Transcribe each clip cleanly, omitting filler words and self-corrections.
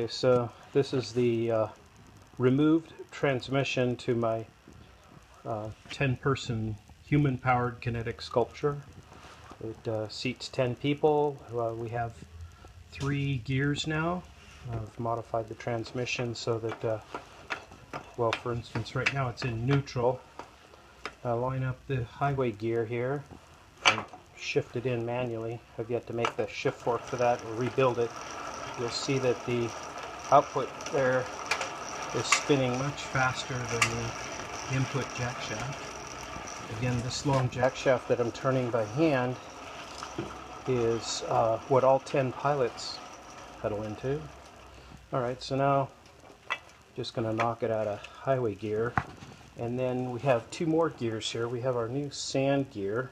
Okay, so this is the removed transmission to my 10-person human-powered kinetic sculpture. It seats 10 people. We have 3 gears now. I've modified the transmission so that, well, for instance, right now it's in neutral. Line up the highway gear here and shift it in manually. I've yet to make the shift fork for that or rebuild it. You'll see that the output there is spinning much faster than the input jack shaft. Again, this long jack shaft that I'm turning by hand is what all 10 pilots pedal into. Alright, so now just going to knock it out of highway gear. And then we have 2 more gears here. We have our new sand gear,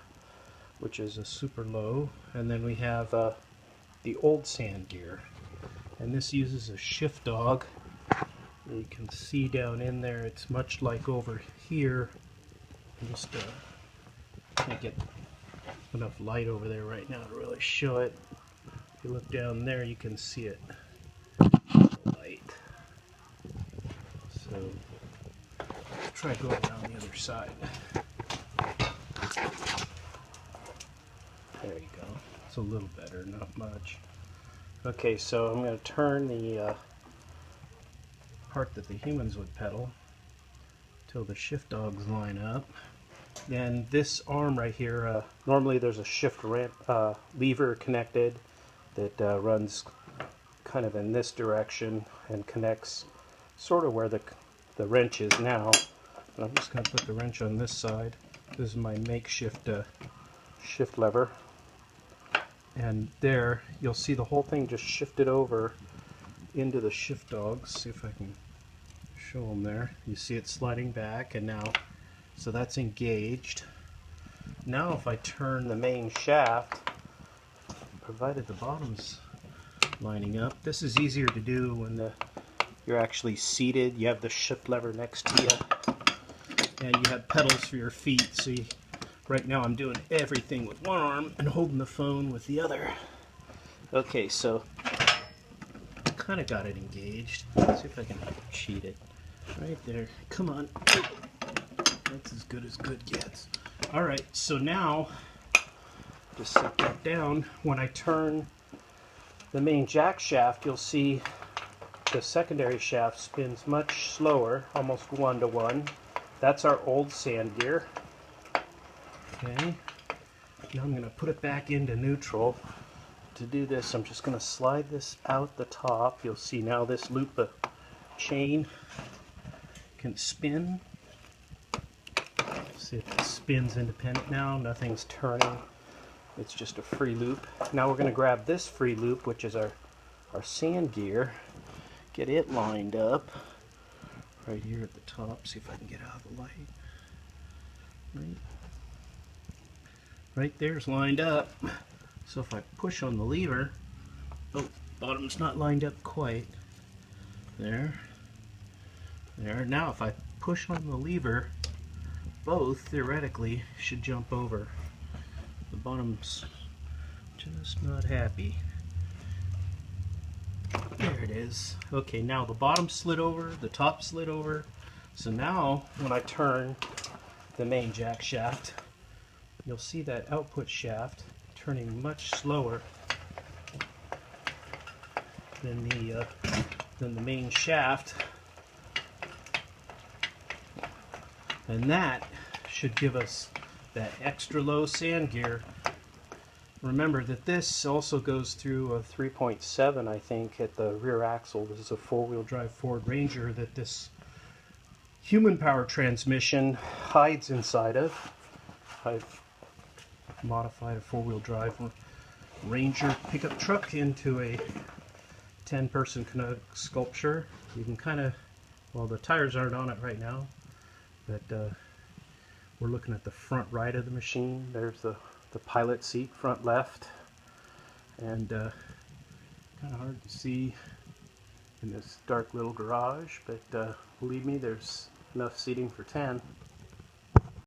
which is a super low, and then we have the old sand gear. And this uses a shift dog. You can see down in there, it's much like over here. I just can't get enough light over there right now to really show it. If you look down there, you can see it. Light. So let's try going down the other side. There you go. It's a little better, not much. Okay, so I'm going to turn the part that the humans would pedal till the shift dogs line up. Then this arm right here, normally there's a shift ramp, lever connected that runs kind of in this direction and connects sort of where the wrench is now. And I'm just going to put the wrench on this side. This is my makeshift shift lever. And there, you'll see the whole thing just shifted over into the shift dogs. See if I can show them there. You see it sliding back, and now, so that's engaged. Now if I turn the main shaft, provided the bottom's lining up, this is easier to do when you're actually seated. You have the shift lever next to you, and you have pedals for your feet. So right now I'm doing everything with one arm and holding the phone with the other. Okay, so kind of got it engaged. Let's see if I can cheat it. Right there. Come on. That's as good as good gets. Alright, so now just set that down. When I turn the main jack shaft, you'll see the secondary shaft spins much slower, almost 1-to-1. That's our old sand gear. Okay, now I'm going to put it back into neutral. To do this, I'm just going to slide this out the top. You'll see now this loop of chain can spin. See if it spins independent now. Nothing's turning. It's just a free loop. Now we're going to grab this free loop, which is our sand gear. Get it lined up right here at the top. See if I can get out of the light. Right there's lined up. So if I push on the lever, oh, bottom's not lined up quite. There. Now if I push on the lever, both theoretically should jump over. The bottom's just not happy. There it is. Okay, now the bottom slid over, the top slid over. So now when I turn the main jack shaft, you'll see that output shaft turning much slower than the main shaft, and that should give us that extra low sand gear. Remember that this also goes through a 3.7, I think, at the rear axle. This is a 4-wheel drive Ford Ranger that this human power transmission hides inside of. I've modified a 4-wheel drive Ranger pickup truck into a 10-person kinetic sculpture. You can kind of, well, the tires aren't on it right now, but we're looking at the front right of the machine. There's the pilot seat, front left, and kind of hard to see in this dark little garage, but believe me, there's enough seating for 10.